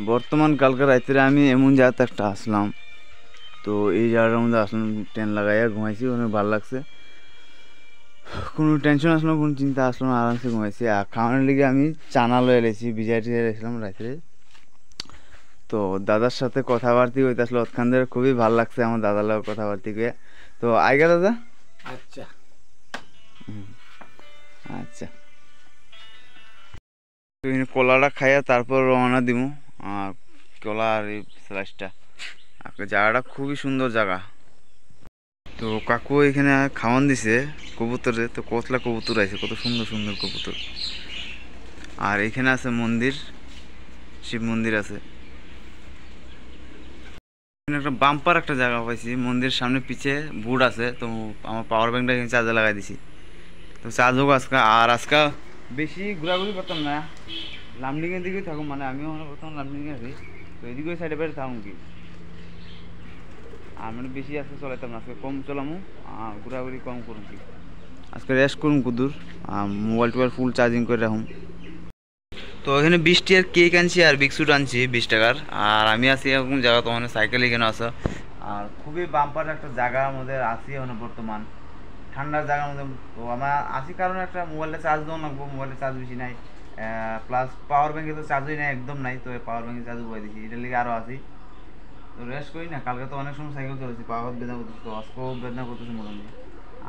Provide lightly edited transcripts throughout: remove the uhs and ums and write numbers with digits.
বর্তমান কালকে রাত্রে আমি এমন জায়গাতে একটা আসলাম, তো এই জায়গাটার মধ্যে আসলাম ট্রেন লাগাইয়া ঘুমাইছি, অনেক ভালো লাগছে, কোনো টেনশন আসলো কোনো চিন্তা আসলো না, আরামসে ঘুমাইছি। আর খাওয়ানোর লিগে আমি চানা লয়ে এলেছি, বিজয় টিজা এসেছিলাম রাত্রে। তো দাদার সাথে কথাবার্তি হইতে আসলো ওখান থেকে, খুবই ভালো লাগছে আমার দাদার লোক কথাবার্তি কে। তো আইগা দাদা। আচ্ছা আচ্ছা, কলাটা খাইয়া তারপর রওনা দিমু। আর কলা আর এই স্লাইসটা, জায়গাটা খুবই সুন্দর জায়গা। তো কাকু এখানে খাওয়ান দিছে কবুতরে, তো কতলা কবুতর আছে, কত সুন্দর সুন্দর কবুতর। আর এখানে আছে মন্দির, শিব মন্দির আছে। একটা বাম্পার একটা জায়গা পাইছি, মন্দিরের সামনে পিছে বুট আছে। তো আমার পাওয়ার ব্যাংকটা এখানে চার্জে লাগাই দিছি, তো চার্জ হোক আজকে। আর আজকে বেশি ঘোরাঘুরি করতাম না, লামডিংয়ের দিকেই থাকুন, মানে আমিও মনে করতাম লামডিংয়ে আছি, তো এদিকে সাইডে বেড়ে থাকুন কি। আর মানে বেশি আজকে চলাইতাম না, আজকে কম চলামু, ঘোরাঘুরি কম করুন কি। আজকে রেস্ট করুন কুদুর, মোবাইল টোবাইল ফুল চার্জিং করে রাখুন। তো এখানে 20 টাকার কেক আনছি আর বিস্কুট আনছি 20 টাকার। আর আমি আছি এরকম জায়গা, তো মানে সাইকেল এখানে আসা। আর খুবই বাম্পার একটা জায়গার মধ্যে আছি এখন বর্তমান, ঠান্ডার জায়গার মধ্যে। তো আমার আসি কারণে একটা মোবাইলটা চার্জ দেওয়া লাগবো, মোবাইলে চার্জ বেশি নাই, প্লাস পাওয়ার ব্যাঙ্কে তো চার্জই নাই, একদম নাই। তো পাওয়ার ব্যাঙ্কে চার্জ বয়ে দিচ্ছি, এটার লিগে আরও আসি। তো রেস্ট করি না, কালকে তো অনেক সময় সাইকেল চলেছি, পাওয়ার বেদনা করতেছে, তো আজকেও বেদনা করতেছে মোটামুটি।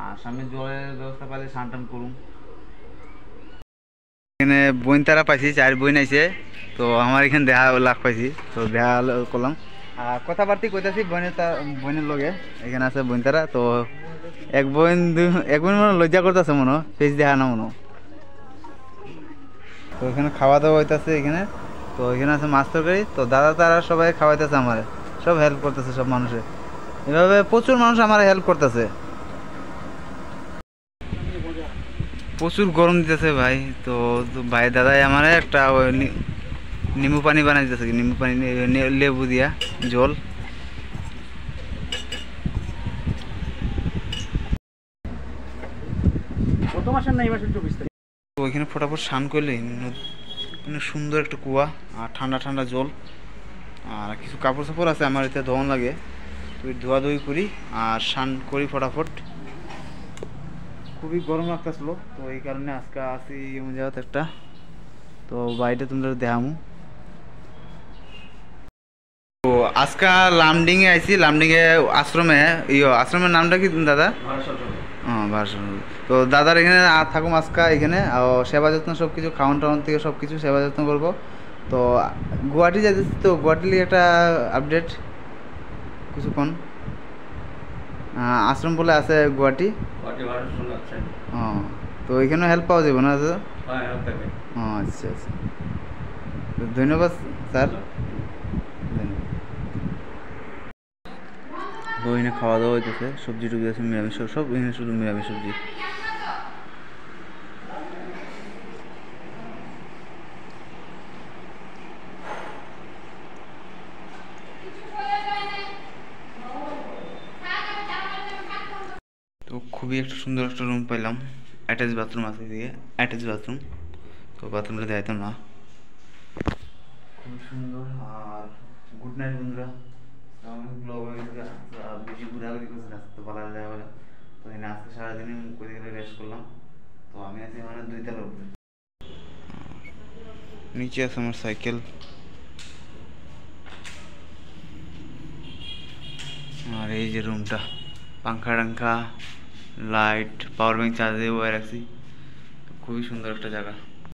আর সামনে জলের ব্যবস্থা পাইলে স্নান টান করুন। এখানে বইন তারা পাইছি, 4 বইন আইছে। তো আমার এখানে দেখা লাখ পাইছি, তো দেখা করলাম, কথাবার্তি কইতাছি বইনের লগে। এখানে আছে বইন তারা, তো এক বইন মনে লজ্জা করতেছে মনে, ফেস দেখা না মনে। তো এখানে খাওয়া দাওয়া হইতেছে এখানে। তো এখানে আছে মাছ তরকারি, তো দাদা তারা সবাই খাওয়াইতেছে আমার, সব হেল্প করতেছে সব মানুষের। এভাবে প্রচুর মানুষ আমার হেল্প করতেছে। প্রচুর গরম দিতেছে ভাই, তো ভাই দাদাই আমার একটা নিম্বু পানি বানাই দিতেছে, নিম্বু পানি লেবু দিয়া জল। কত মাসের না এই মাসের 24 তারিখ। তো ওইখানে ফটাফট স্নান করলে মানে সুন্দর একটা কুয়া আর ঠান্ডা ঠান্ডা জল। আর কিছু কাপড় চাপড় আছে আমার এতে ধোয়ান লাগে, তো ধোয়াধুয়ি করি আর স্নান করি ফটাফট। খুবই গরম লাগতেছিল, তো এই কারণে আজকে আসি এমন জায়গাতে একটা। তো বাড়িটা তোমরা দেখামু। তো আজকে লামডিং এ আইছি, লামডিং এ আশ্রমে, আশ্রমের নামটা কি দাদা? ভার্সন। তো দাদার এখানে থাকুম আজকে, এখানে সেবা যত্ন সব কিছু, খাওয়ান টাওয়ান থেকে সব কিছু সেবা যত্ন করবো। তো গুয়াহাটি যাইতেছি, তো গুয়াহাটির একটা আপডেট কিছুক্ষণ। আশ্রম বলে আছে গুয়াহাটি। তো ওইখানে হেল্প পাওয়া যাবে না দাদা? আচ্ছা আচ্ছা, ধন্যবাদ স্যার, ধন্যবাদ। তো এখানে খাওয়া দাওয়া হইতেছে, সবজি টুবজি আছে, নিরামিষ সব এখানে, শুধু নিরামিষ সবজি। তো খুবই একটা সুন্দর একটা রুম পাইলাম, অ্যাটাচ বাথরুম আছে এদিকে, অ্যাটাচ বাথরুম। তো বাথরুমটা দেখাইতাম না, খুব সুন্দর। আর গুড নাইট বন্ধুরা, ব্লগ হয়ে গেছে, বেশি ঘোরাঘুরি করছে না তো ভালো দেখা বলে। তো এখানে আজকে সারাদিন করে গেলে রেস্ট করলাম। তো আমি আছি মানে 2 তলার উপরে, নিচে আছে আমার সাইকেল। আর এই যে রুমটা, পাঙ্খা টাঙ্খা, লাইট, পাওয়ার ব্যাংক চার্জ দিয়ে বয়ে রাখছি। খুবই সুন্দর একটা জায়গা।